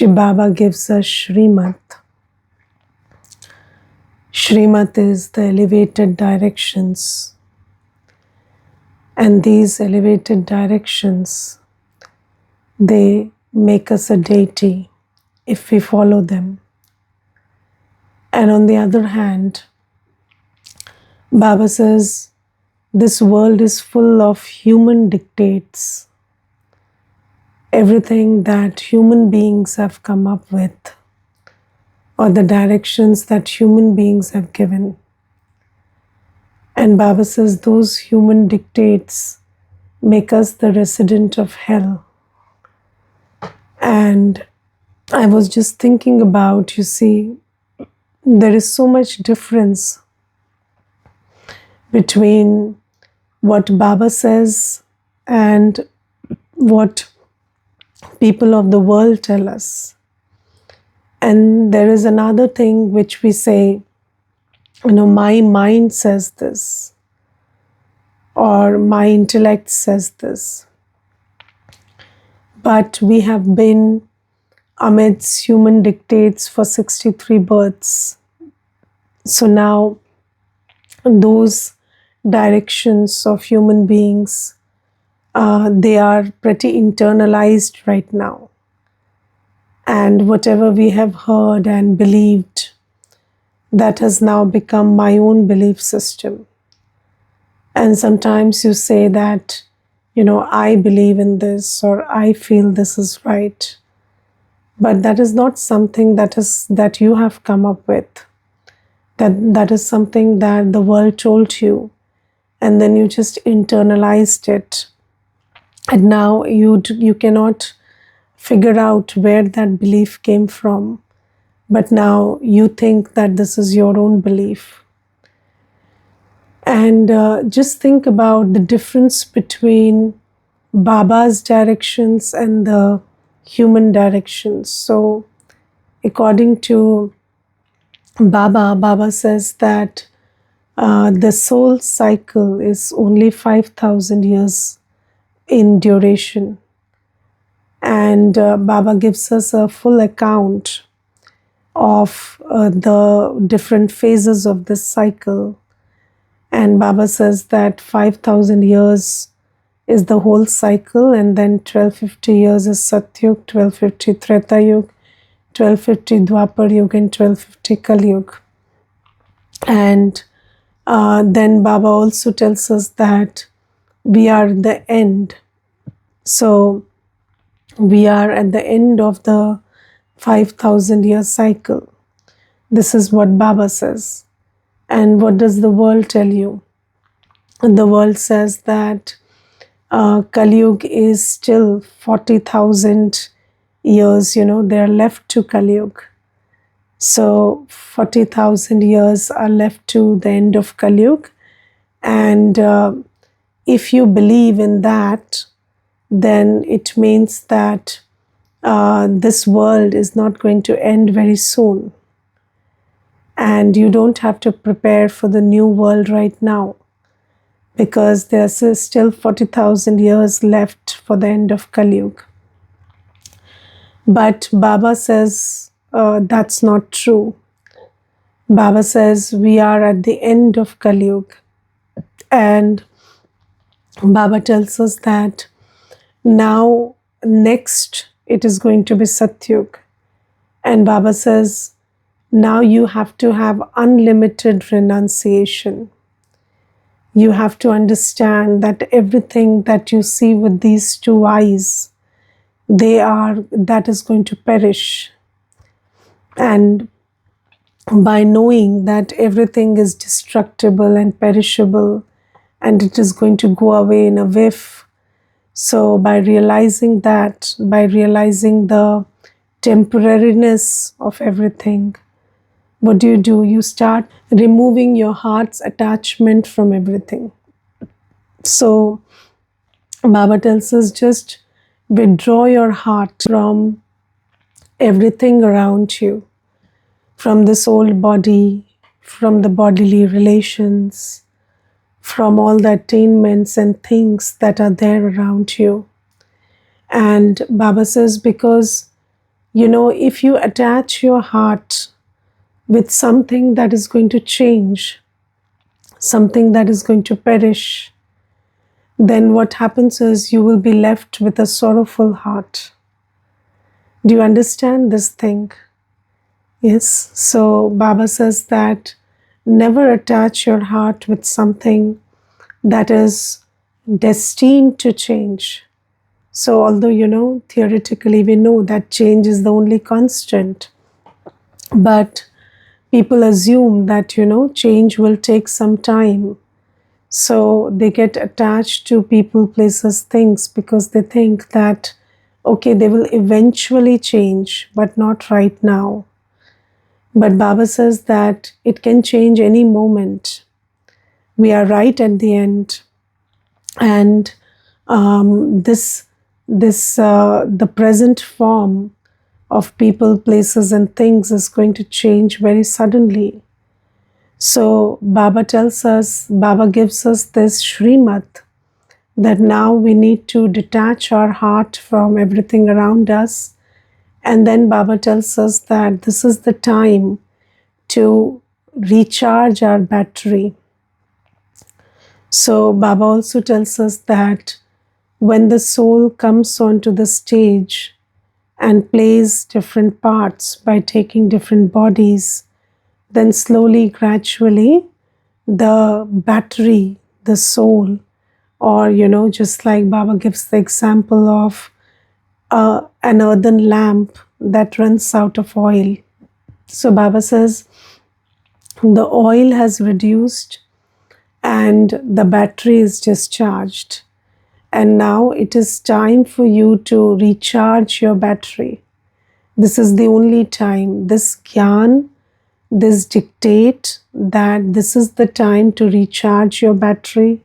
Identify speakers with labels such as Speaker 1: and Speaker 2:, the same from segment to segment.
Speaker 1: Baba gives us Shrimat. Shrimat is the elevated directions, and these elevated directions, they make us a deity if we follow them. And on the other hand, Baba says this world is full of human dictates, everything that human beings have come up with, or the directions that human beings have given. And Baba says those human dictates make us the resident of hell. And I was just thinking about, you see, there is so much difference between what Baba says and what people of the world tell us. And there is another thing which we say, my mind says this, or my intellect says this. But we have been amidst human dictates for 63 births. So now those directions of human beings, they are pretty internalized right now. And whatever we have heard and believed, that has now become my own belief system. And sometimes you say that, I believe in this, or I feel this is right. But that is not something that you have come up with. That is something that the world told you, and then you just internalized it. And now you cannot figure out where that belief came from. But now you think that this is your own belief. And just think about the difference between Baba's directions and the human directions. So according to Baba says that the soul cycle is only 5,000 years in duration. And Baba gives us a full account of the different phases of this cycle. And Baba says that 5,000 years is the whole cycle, and then 1250 years is Satyug, 1250 Treta Yug, 1250 Dwapar Yug, and 1250 Kali Yug. And then Baba also tells us that we are the end. So we are at the end of the 5,000 year cycle. This is what Baba says. And what does the world tell you? And the world says that Kali Yuga is still 40,000 years, they are left to Kali Yuga. So 40,000 years are left to the end of Kali Yuga. And if you believe in that, then it means that this world is not going to end very soon. And you don't have to prepare for the new world right now, because there's still 40,000 years left for the end of Kali Yuga. But Baba says that's not true. Baba says we are at the end of Kali Yuga. And Baba tells us that now next it is going to be Satyug. And Baba says now you have to have unlimited renunciation. You have to understand that everything that you see with these two eyes, that is going to perish. And by knowing that everything is destructible and perishable, and it is going to go away in a whiff, so by realizing that, by realizing the temporariness of everything, what do? You start removing your heart's attachment from everything. So Baba tells us, just withdraw your heart from everything around you, from this old body, from the bodily relations, from all the attainments and things that are there around you. And Baba says, because If you attach your heart with something that is going to change, something that is going to perish, then what happens is you will be left with a sorrowful heart. Do you understand this thing? Yes. So Baba says that never attach your heart with something that is destined to change. So, although, theoretically we know that change is the only constant, but people assume that, change will take some time. So, they get attached to people, places, things because they think that, okay, they will eventually change, but not right now. But Baba says that it can change any moment. We are right at the end, and the present form of people, places, and things is going to change very suddenly. So Baba gives us this Shrimat that now we need to detach our heart from everything around us. And then Baba tells us that this is the time to recharge our battery. So Baba also tells us that when the soul comes onto the stage and plays different parts by taking different bodies, then slowly, gradually, the battery, the soul, or just like Baba gives the example of an earthen lamp that runs out of oil. So Baba says the oil has reduced and the battery is discharged. And now it is time for you to recharge your battery. This is the only time. This gyan, this dictate that this is the time to recharge your battery,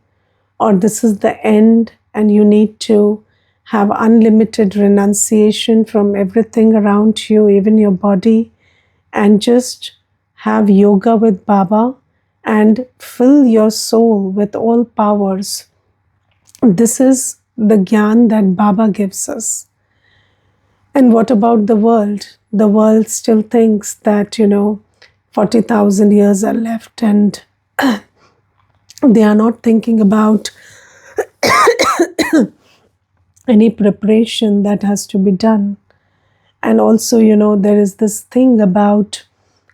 Speaker 1: or this is the end and you need to have unlimited renunciation from everything around you, even your body, and just have yoga with Baba and fill your soul with all powers. This is the gyan that Baba gives us. And what about the world? The world still thinks that, 40,000 years are left, and they are not thinking about any preparation that has to be done. And also, there is this thing about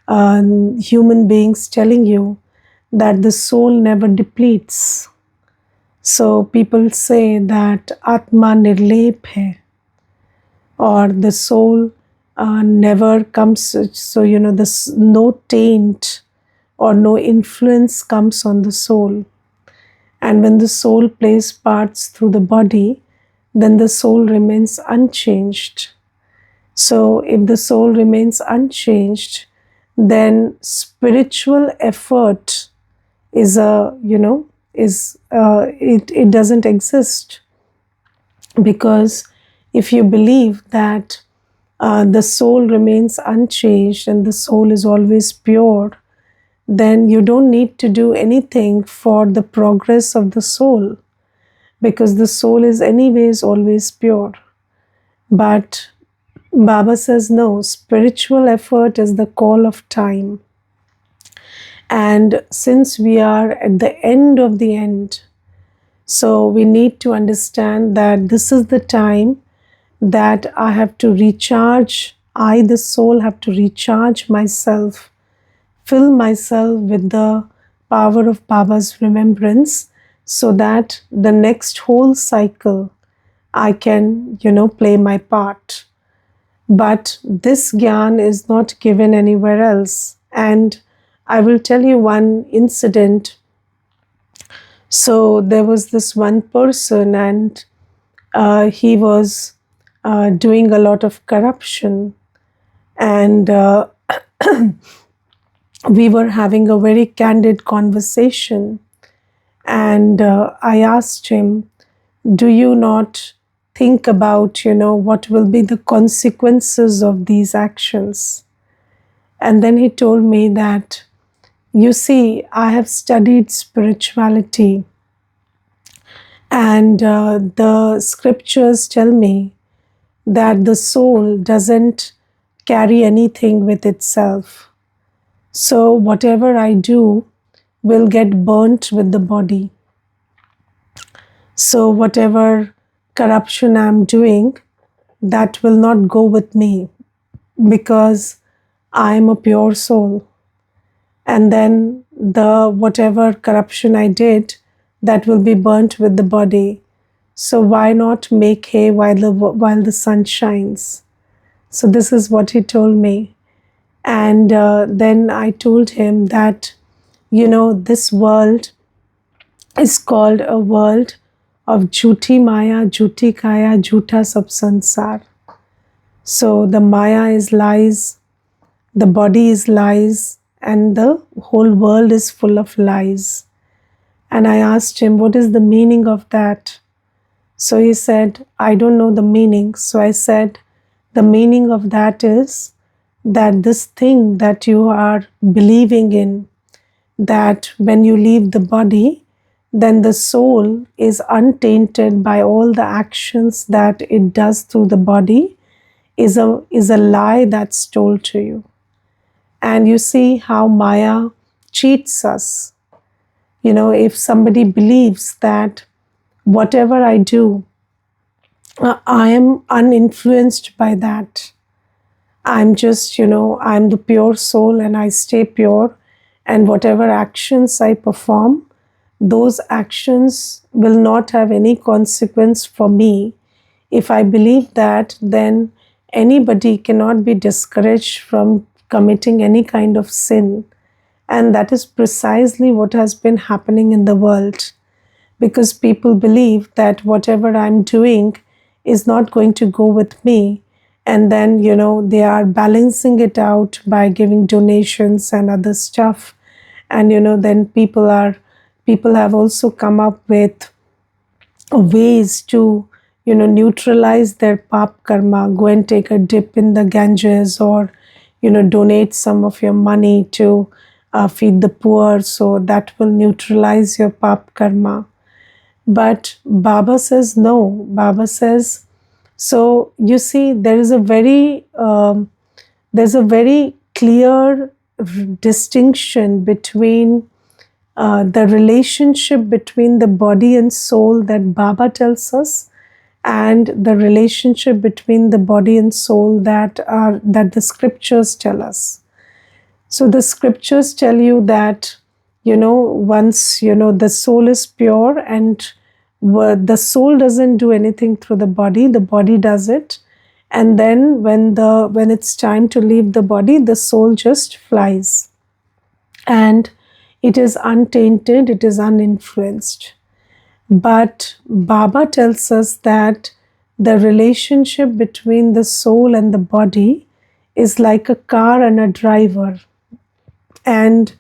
Speaker 1: human beings telling you that the soul never depletes. So people say that Atma nirlep hai, or the soul never comes. So, no taint or no influence comes on the soul. And when the soul plays parts through the body, then the soul remains unchanged. So, if the soul remains unchanged, then spiritual effort is it doesn't exist. Because if you believe that the soul remains unchanged and the soul is always pure, then you don't need to do anything for the progress of the soul, because the soul is anyways always pure. But Baba says no, spiritual effort is the call of time. And since we are at the end of the end, so we need to understand that this is the time that I have to recharge, I, the soul, have to recharge myself, fill myself with the power of Baba's remembrance, so that the next whole cycle I can, play my part. But this gyan is not given anywhere else. And I will tell you one incident. So there was this one person, and he was doing a lot of corruption. And we were having a very candid conversation. And I asked him, do you not think about, what will be the consequences of these actions? And then he told me that, you see, I have studied spirituality, and the scriptures tell me that the soul doesn't carry anything with itself. So whatever I do will get burnt with the body. So whatever corruption I'm doing, that will not go with me because I am a pure soul. And then the whatever corruption I did, that will be burnt with the body. So why not make hay while the sun shines? So this is what he told me. And then I told him that, this world is called a world of jhuti maya, jhuti kaya, jhuta sab sansar. So the maya is lies, the body is lies, and the whole world is full of lies. And I asked him, what is the meaning of that? So he said, I don't know the meaning. So I said, the meaning of that is that this thing that you are believing in, that when you leave the body, then the soul is untainted by all the actions that it does through the body, is a lie that's told to you. And you see how Maya cheats us. If somebody believes that whatever I do, I am uninfluenced by that. I'm just, I'm the pure soul and I stay pure. And whatever actions I perform, those actions will not have any consequence for me. If I believe that, then anybody cannot be discouraged from committing any kind of sin. And that is precisely what has been happening in the world, because people believe that whatever I'm doing is not going to go with me. And then, they are balancing it out by giving donations and other stuff. And, then people have also come up with ways to, neutralize their pap karma. Go and take a dip in the Ganges, or, donate some of your money to feed the poor. So that will neutralize your pap karma. But Baba says no. Baba says, so you see, there's a very clear distinction between the relationship between the body and soul that Baba tells us, and the relationship between the body and soul that the scriptures tell us. So the scriptures tell you that, once, the soul is pure, and the soul doesn't do anything through the body does it. And then when it's time to leave the body, the soul just flies. And it is untainted, it is uninfluenced. But Baba tells us that the relationship between the soul and the body is like a car and a driver. And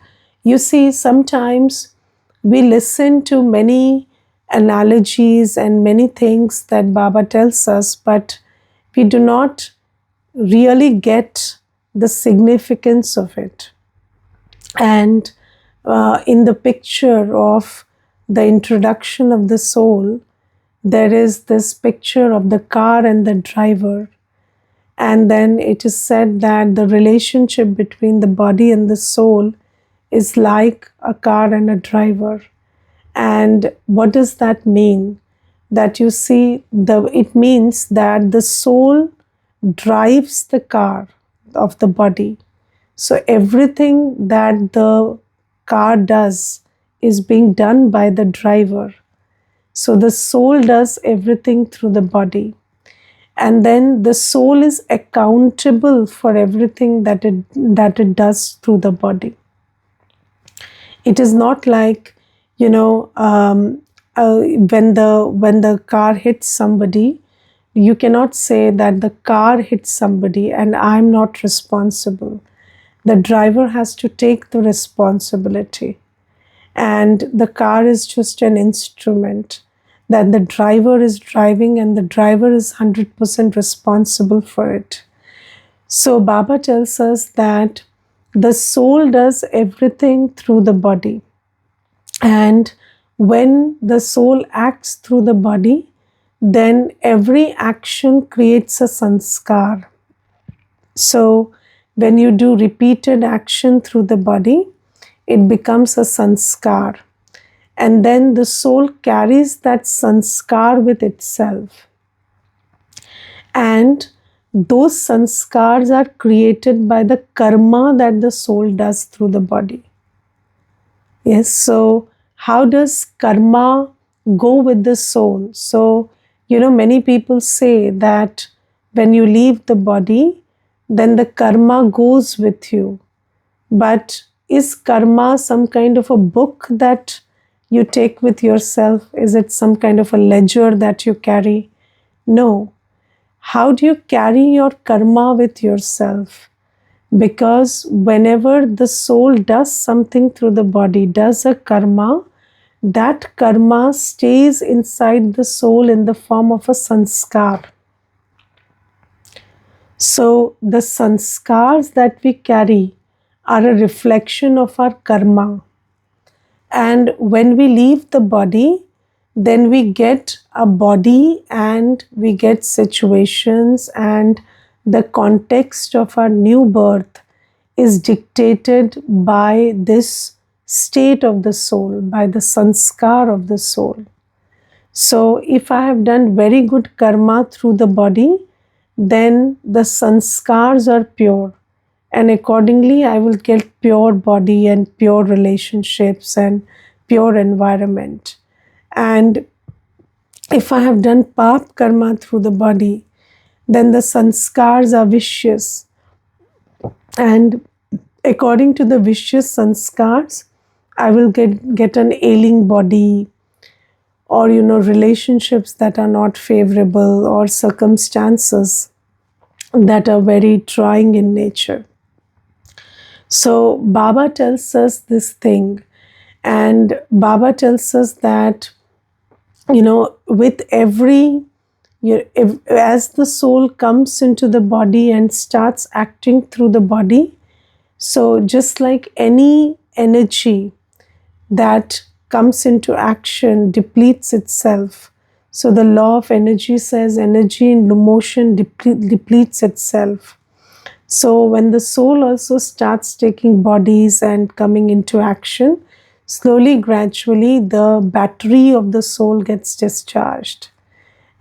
Speaker 1: you see, sometimes we listen to many analogies and many things that Baba tells us, but we do not really get the significance of it. And in the picture of the introduction of the soul, there is this picture of the car and the driver. And then it is said that the relationship between the body and the soul is like a car and a driver. And what does that mean? That you see, it means that the soul drives the car of the body. So everything that the car does is being done by the driver. So the soul does everything through the body. And then the soul is accountable for everything that it does through the body. It is not like, when the car hits somebody, you cannot say that the car hit somebody and I'm not responsible. The driver has to take the responsibility. And the car is just an instrument that the driver is driving, and the driver is 100% responsible for it. So Baba tells us that the soul does everything through the body. And when the soul acts through the body, then every action creates a sanskar. So, when you do repeated action through the body, it becomes a sanskar. And then the soul carries that sanskar with itself. And those sanskars are created by the karma that the soul does through the body. Yes, so how does karma go with the soul? So, many people say that when you leave the body, then the karma goes with you. But is karma some kind of a book that you take with yourself? Is it some kind of a ledger that you carry? No. How do you carry your karma with yourself? Because whenever the soul does something through the body, does a karma, that karma stays inside the soul in the form of a sanskar. So the sanskars that we carry are a reflection of our karma. And when we leave the body, then we get a body and we get situations, and the context of our new birth is dictated by this state of the soul, by the sanskar of the soul. So, if I have done very good karma through the body, then the sanskars are pure, and accordingly, I will get pure body and pure relationships and pure environment. And if I have done pap karma through the body, then the sanskars are vicious, and according to the vicious sanskars, I will get an ailing body, or relationships that are not favorable, or circumstances that are very trying in nature. So Baba tells us this thing, and Baba tells us that with every as the soul comes into the body and starts acting through the body, so just like any energy that comes into action depletes itself. So the law of energy says energy in motion depletes itself. So when the soul also starts taking bodies and coming into action, slowly, gradually, the battery of the soul gets discharged.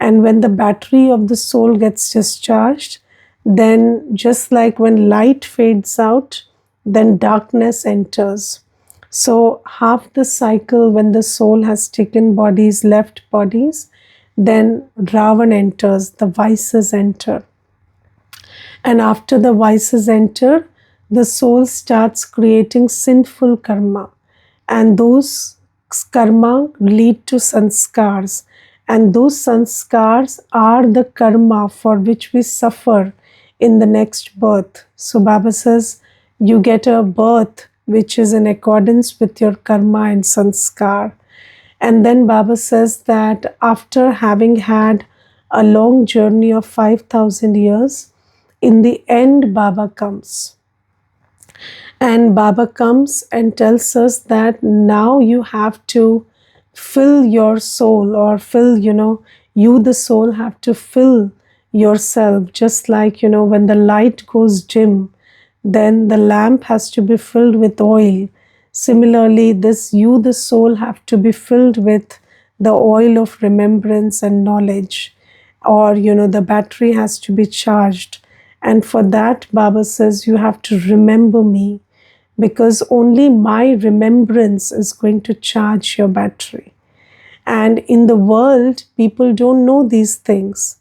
Speaker 1: And when the battery of the soul gets discharged, then just like when light fades out, then darkness enters. So half the cycle, when the soul has taken bodies, left bodies, then Ravan enters, the vices enter. And after the vices enter, the soul starts creating sinful karma. And those karma lead to sanskars. And those sanskars are the karma for which we suffer in the next birth. So Baba says, you get a birth which is in accordance with your karma and sanskar. And then Baba says that after having had a long journey of 5,000 years, in the end, Baba comes. And Baba comes and tells us that now you have to fill your soul, or fill, you, the soul, have to fill yourself. Just like, when the light goes dim, then the lamp has to be filled with oil. Similarly, you, the soul, have to be filled with the oil of remembrance and knowledge, or, the battery has to be charged. And for that, Baba says, you have to remember me, because only my remembrance is going to charge your battery. And in the world, people don't know these things.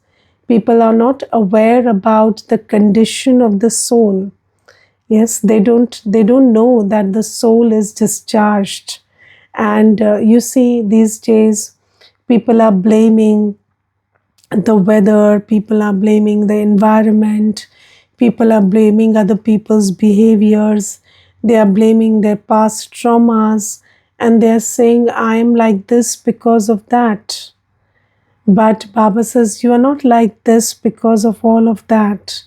Speaker 1: People are not aware about the condition of the soul. Yes, they don't know that the soul is discharged. And you see, these days, people are blaming the weather, people are blaming the environment, people are blaming other people's behaviors, they are blaming their past traumas, and they are saying, I am like this because of that. But Baba says, you are not like this because of all of that.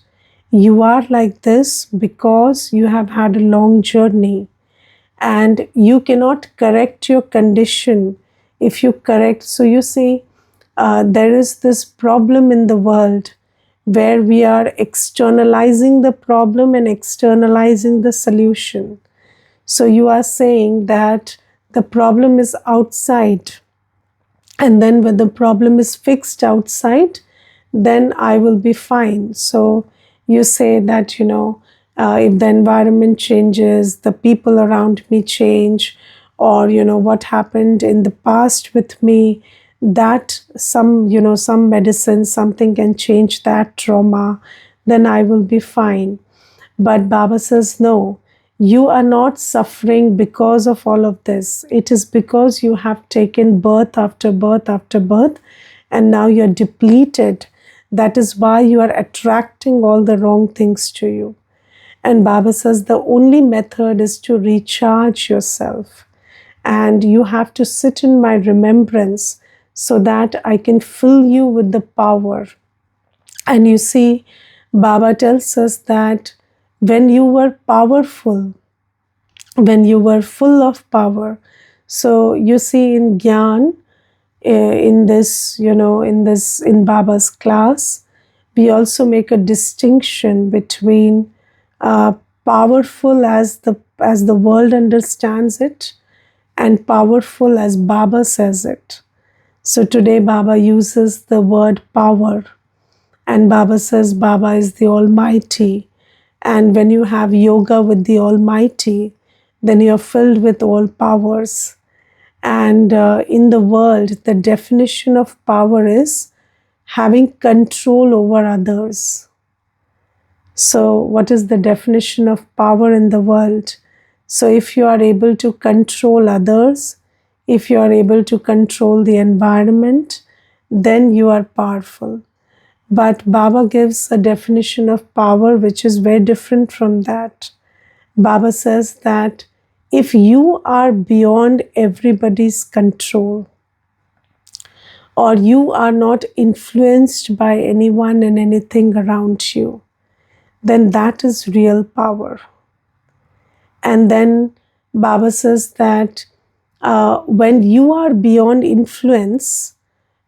Speaker 1: You are like this because you have had a long journey, and you cannot correct your condition if you correct. So you see, there is this problem in the world where we are externalizing the problem and externalizing the solution. So you are saying that the problem is outside, and then when the problem is fixed outside, then I will be fine. So you say that, if the environment changes, the people around me change, or, what happened in the past with me, that some medicine, something can change that trauma, then I will be fine. But Baba says, no, you are not suffering because of all of this. It is because you have taken birth after birth after birth, and now you're depleted. That is why you are attracting all the wrong things to you. And Baba says the only method is to recharge yourself. And you have to sit in my remembrance so that I can fill you with the power. And you see, Baba tells us that when you were powerful, when you were full of power, so you see in Gyan, in this, in Baba's class, we also make a distinction between powerful as the world understands it, and powerful as Baba says it. So today Baba uses the word power, and Baba says Baba is the Almighty. And when you have yoga with the Almighty, then you're filled with all powers. And in the world, the definition of power is having control over others. So, what is the definition of power in the world? So, if you are able to control others, if you are able to control the environment, then you are powerful. But Baba gives a definition of power which is very different from that. Baba says that if you are beyond everybody's control, or you are not influenced by anyone and anything around you, then that is real power. And then Baba says that when you are beyond influence,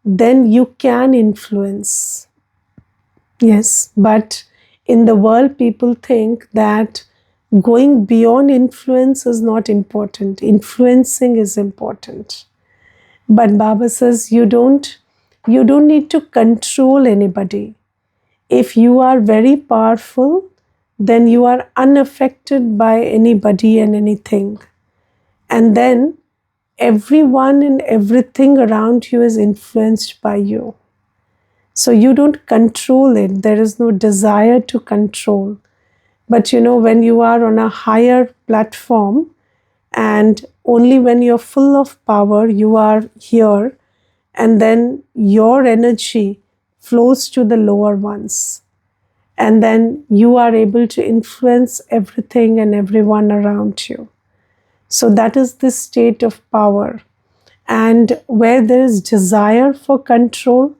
Speaker 1: then you can influence. Yes, but in the world, people think that going beyond influence is not important. Influencing is important. But Baba says you don't need to control anybody. If you are very powerful, then you are unaffected by anybody and anything. And then everyone and everything around you is influenced by you. So you don't control it. There is no desire to control. But when you are on a higher platform, and only when you're full of power, you are here, and then your energy flows to the lower ones. And then you are able to influence everything and everyone around you. So that is the state of power. And where there is desire for control,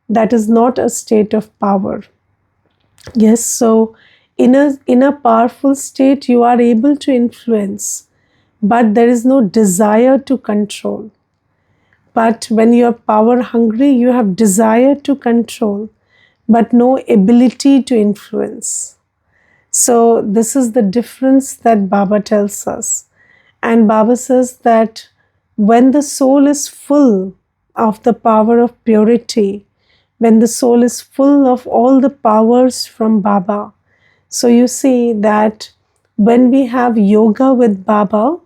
Speaker 1: that is not a state of power. Yes, so in a powerful state, you are able to influence, but there is no desire to control. But when you are power hungry, you have desire to control, but no ability to influence. So this is the difference that Baba tells us. And Baba says that when the soul is full of the power of purity, when the soul is full of all the powers from Baba, so you see that when we have yoga with Baba,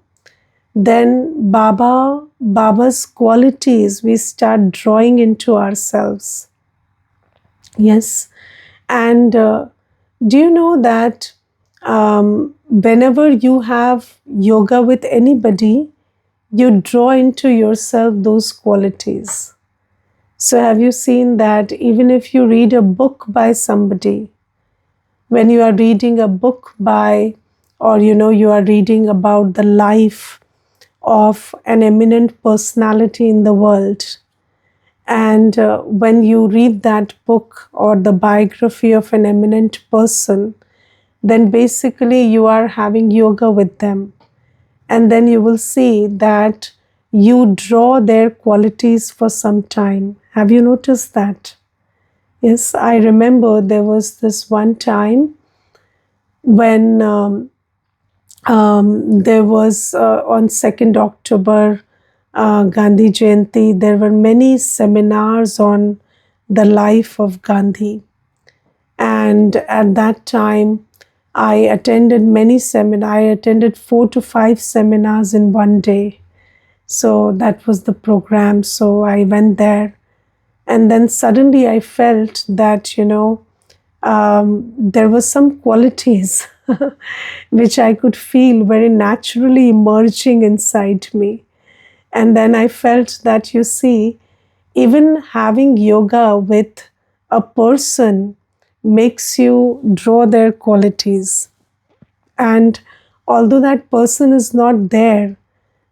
Speaker 1: then Baba's qualities we start drawing into ourselves. Yes. And do you know that whenever you have yoga with anybody, you draw into yourself those qualities. So have you seen that even if you read a book by somebody, when you are reading a book by, or you are reading about the life of an eminent personality in the world, and when you read that book or the biography of an eminent person, then basically you are having yoga with them. And then you will see that you draw their qualities for some time. Have you noticed that? Yes, I remember there was this one time when there was on 2nd October, Gandhi Jayanti, there were many seminars on the life of Gandhi. And at that time, I attended many seminars. I attended 4 to 5 seminars in one day. So that was the program. So I went there. And then suddenly I felt that, there were some qualities which I could feel very naturally emerging inside me. And then I felt that, you see, even having yoga with a person makes you draw their qualities. And although that person is not there,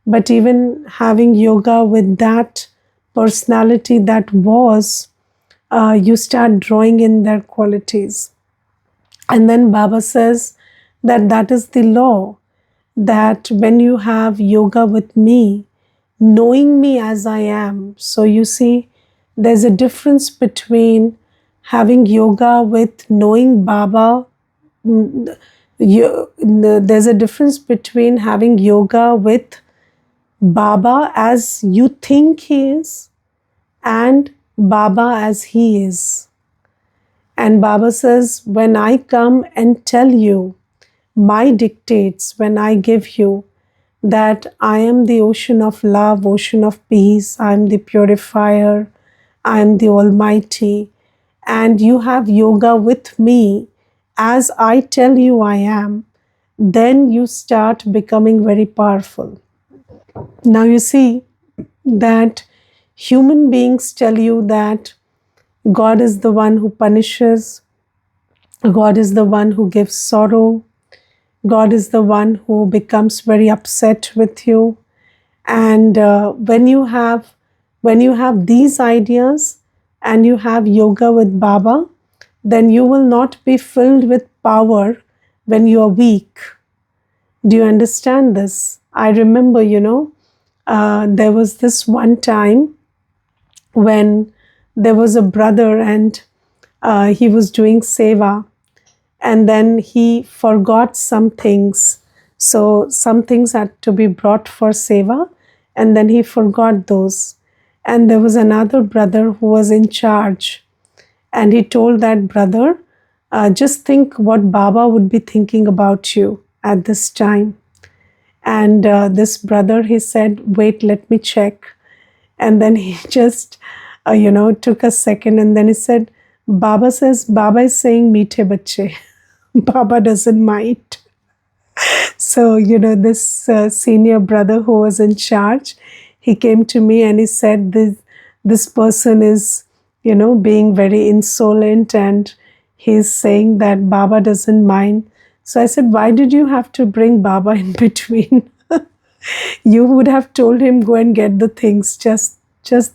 Speaker 1: but even having yoga with that personality that was, you start drawing in their qualities. And then Baba says that that is the law, that when you have yoga with me, knowing me as I am, so you see, there's a difference between having yoga with knowing Baba. There's a difference between having yoga with Baba as you think he is and Baba as he is. And Baba says, when I come and tell you my dictates, when I give you that I am the ocean of love, ocean of peace, I am the purifier, I am the Almighty, and you have yoga with me as I tell you I am, then you start becoming very powerful. Now you see that human beings tell you that God is the one who punishes, God is the one who gives sorrow, God is the one who becomes very upset with you. And when you have these ideas and you have yoga with Baba, then you will not be filled with power when you are weak. Do you understand this? I remember, there was this one time when there was a brother and he was doing seva, and then he forgot some things. So some things had to be brought for seva, and then he forgot those. And there was another brother who was in charge, and he told that brother, just think what Baba would be thinking about you at this time. And this brother, he said, wait, let me check. And then he just, took a second, and then he said, Baba is saying meethe bacche. Baba doesn't mind. So, this senior brother who was in charge, he came to me and he said, this person is, being very insolent, and he's saying that Baba doesn't mind. So I said, why did you have to bring Baba in between? You would have told him, go and get the things. Just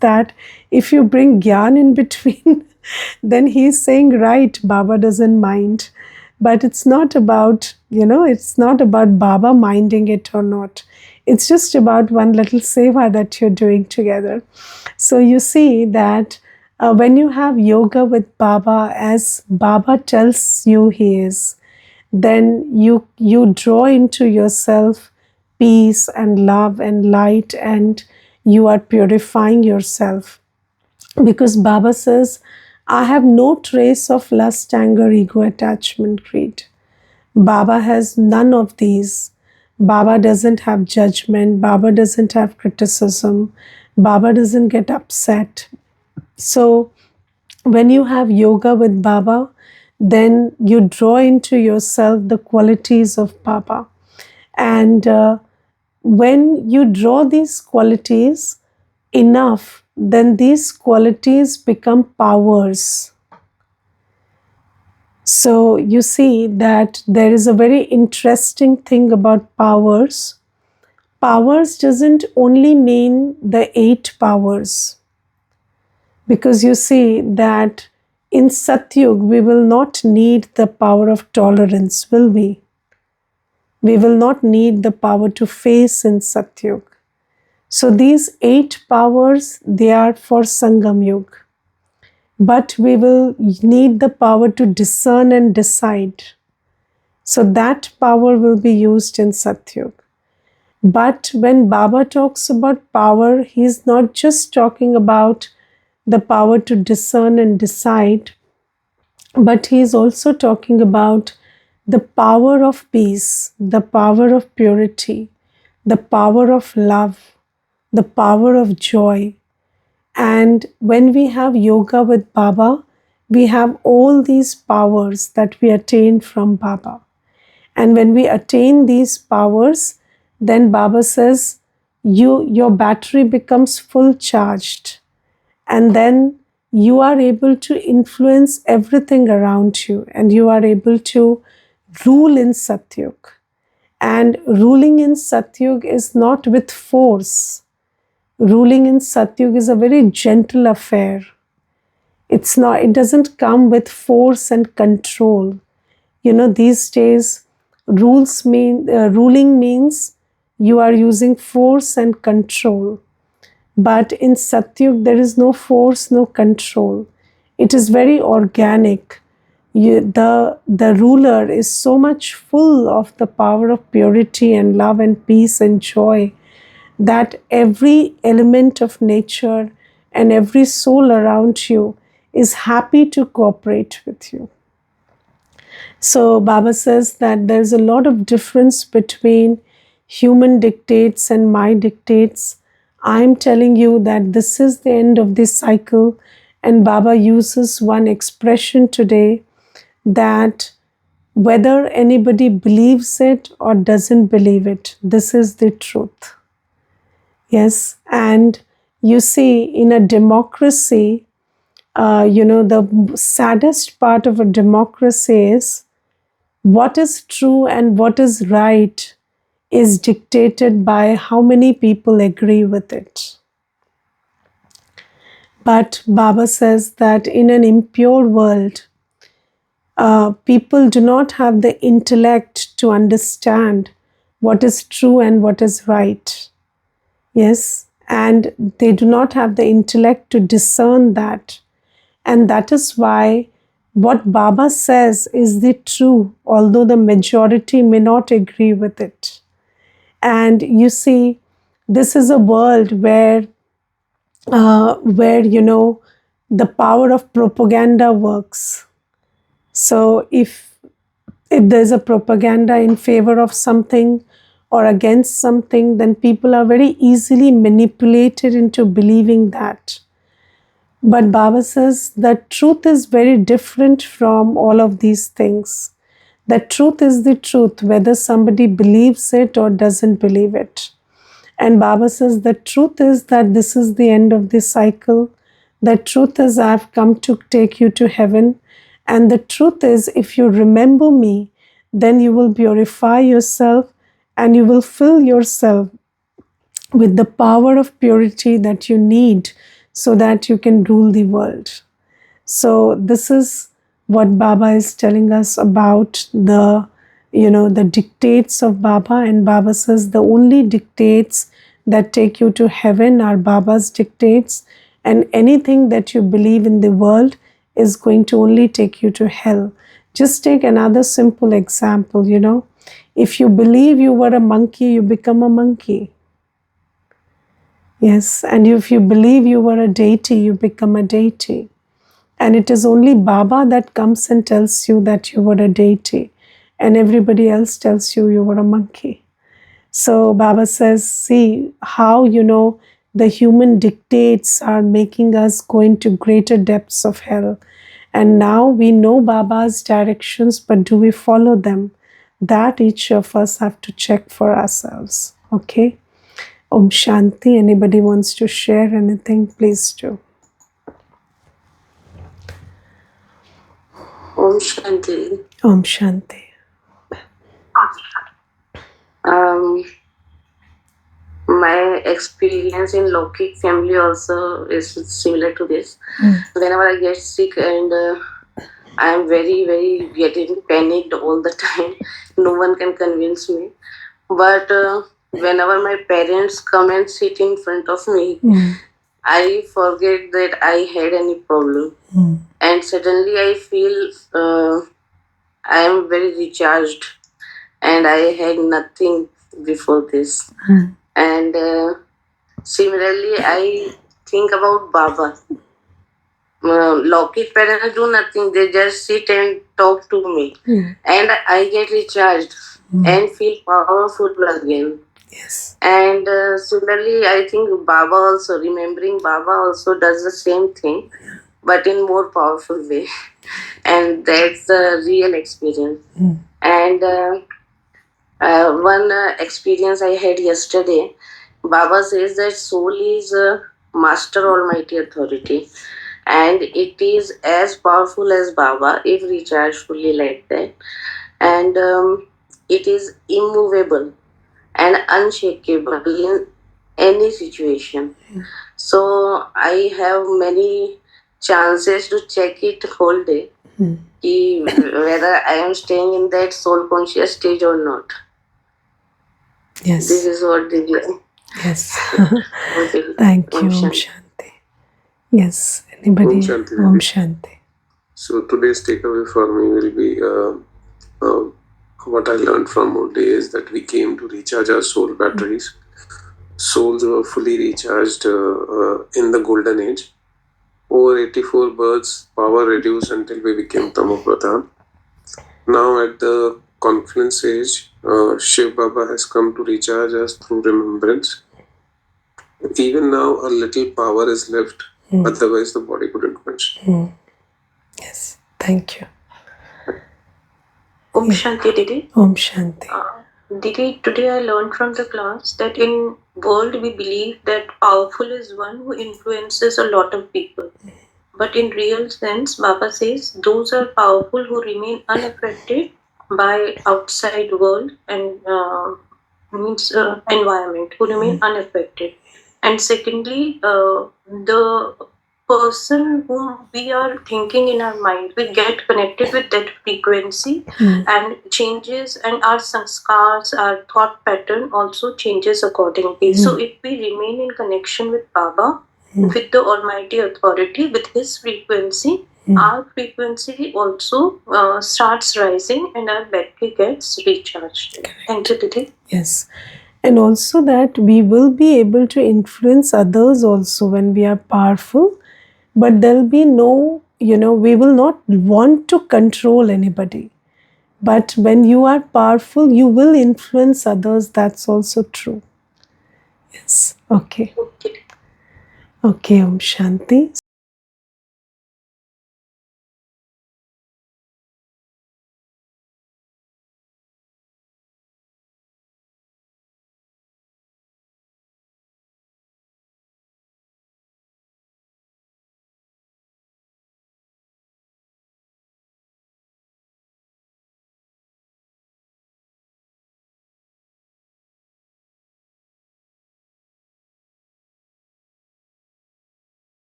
Speaker 1: that if you bring Gyan in between, then he's saying, right, Baba doesn't mind. But it's not about, it's not about Baba minding it or not. It's just about one little seva that you're doing together. So you see that when you have yoga with Baba as Baba tells you he is, then you draw into yourself peace and love and light, and you are purifying yourself. Because Baba says, I have no trace of lust, anger, ego, attachment, greed. Baba has none of these. Baba doesn't have judgment. Baba doesn't have criticism. Baba doesn't get upset. So, when you have yoga with Baba, then you draw into yourself the qualities of Baba. And when you draw these qualities enough, then these qualities become powers. So you see that there is a very interesting thing about powers. Powers doesn't only mean the 8 powers. Because you see that in Satyug, we will not need the power of tolerance, will we? We will not need the power to face in Satyug. So these 8 powers, they are for Sangam Yuga. but we will need the power to discern and decide. So that power will be used in Satyug. But when Baba talks about power, he's not just talking about the power to discern and decide, but he is also talking about the power of peace, the power of purity, the power of love, the power of joy. And when we have yoga with Baba, we have all these powers that we attain from Baba. And when we attain these powers, then Baba says, your battery becomes full charged. And then you are able to influence everything around you, and you are able to rule in Satyug. And ruling in Satyug is not with force. Ruling in Satyug is a very gentle affair. It doesn't come with force and control. These days, ruling means you are using force and control. But in Satyug, there is no force, no control. It is very organic. The ruler is so much full of the power of purity and love and peace and joy that every element of nature and every soul around you is happy to cooperate with you. So Baba says that there's a lot of difference between human dictates and my dictates. I'm telling you that this is the end of this cycle, and Baba uses one expression today that whether anybody believes it or doesn't believe it, this is the truth. Yes, and you see, in a democracy, the saddest part of a democracy is what is true and what is right is dictated by how many people agree with it. But Baba says that in an impure world, people do not have the intellect to understand what is true and what is right. Yes, and they do not have the intellect to discern that. And that is why what Baba says is the true, although the majority may not agree with it. And you see, this is a world where the power of propaganda works. So if there's a propaganda in favor of something or against something, then people are very easily manipulated into believing that. But Baba says that truth is very different from all of these things. The truth is the truth, whether somebody believes it or doesn't believe it. And Baba says the truth is that this is the end of this cycle. The truth is I've come to take you to heaven. And the truth is, if you remember me, then you will purify yourself and you will fill yourself with the power of purity that you need so that you can rule the world. So this is what Baba is telling us about the dictates of Baba. And Baba says the only dictates that take you to heaven are Baba's dictates, and anything that you believe in the world is going to only take you to hell. Just take another simple example, if you believe you were a monkey, you become a monkey. Yes, and if you believe you were a deity, you become a deity. And it is only Baba that comes and tells you that you were a deity, and everybody else tells you were a monkey. So Baba says, see how, the human dictates are making us go into greater depths of hell. And now we know Baba's directions, but do we follow them? That each of us have to check for ourselves. Okay? Om Shanti. Anybody wants to share anything, please do.
Speaker 2: Om Shanti.
Speaker 1: Om Shanti.
Speaker 2: My experience in Lokik family also is similar to this. Whenever I get sick and I am very, very getting panicked all the time, no one can convince me. But whenever my parents come and sit in front of me, I forget that I had any problem, and suddenly I feel I am very recharged, and I had nothing before this. And similarly, I think about Baba. Loki's parents do nothing; they just sit and talk to me, and I get recharged and feel powerful again.
Speaker 1: Yes.
Speaker 2: And similarly, I think Baba also, remembering Baba also does the same thing, but in more powerful way. And that's the real experience. And one experience I had yesterday, Baba says that soul is a master almighty authority, and it is as powerful as Baba if recharged fully like that. And it is immovable and unshakable in any situation. So I have many chances to check it whole day, whether I am staying in that soul conscious stage or not.
Speaker 1: Yes.
Speaker 2: This is what the
Speaker 1: Yes. Thank you, Om Shanti. Yes. Anybody?
Speaker 3: Om Shanti.
Speaker 1: Om Shanti.
Speaker 3: So today's takeaway for me will be what I learned from all day is that we came to recharge our soul batteries. Souls were fully recharged in the golden age. Over 84 births, power reduced until we became Tamopradhan. Now at the confluence age, Shiv Baba has come to recharge us through remembrance. Even now, a little power is left, otherwise the body couldn't function.
Speaker 1: Yes. Thank you.
Speaker 4: Om Shanti, Didi.
Speaker 1: Om Shanti.
Speaker 4: Didi, today I learned from the class that in world we believe that powerful is one who influences a lot of people. But in real sense, Baba says those are powerful who remain unaffected by outside world and environment, who remain unaffected. And secondly, the person whom we are thinking in our mind, we get connected with that frequency and changes, and our sanskars, our thought pattern also changes accordingly. So if we remain in connection with Baba, with the Almighty Authority, with His frequency, our frequency also starts rising and our battery gets recharged. Thank you, Didi.
Speaker 1: Yes. And also that we will be able to influence others also when we are powerful, but there'll be no, we will not want to control anybody. But when you are powerful, you will influence others. That's also true. Yes. Okay. Okay, Om Shanti.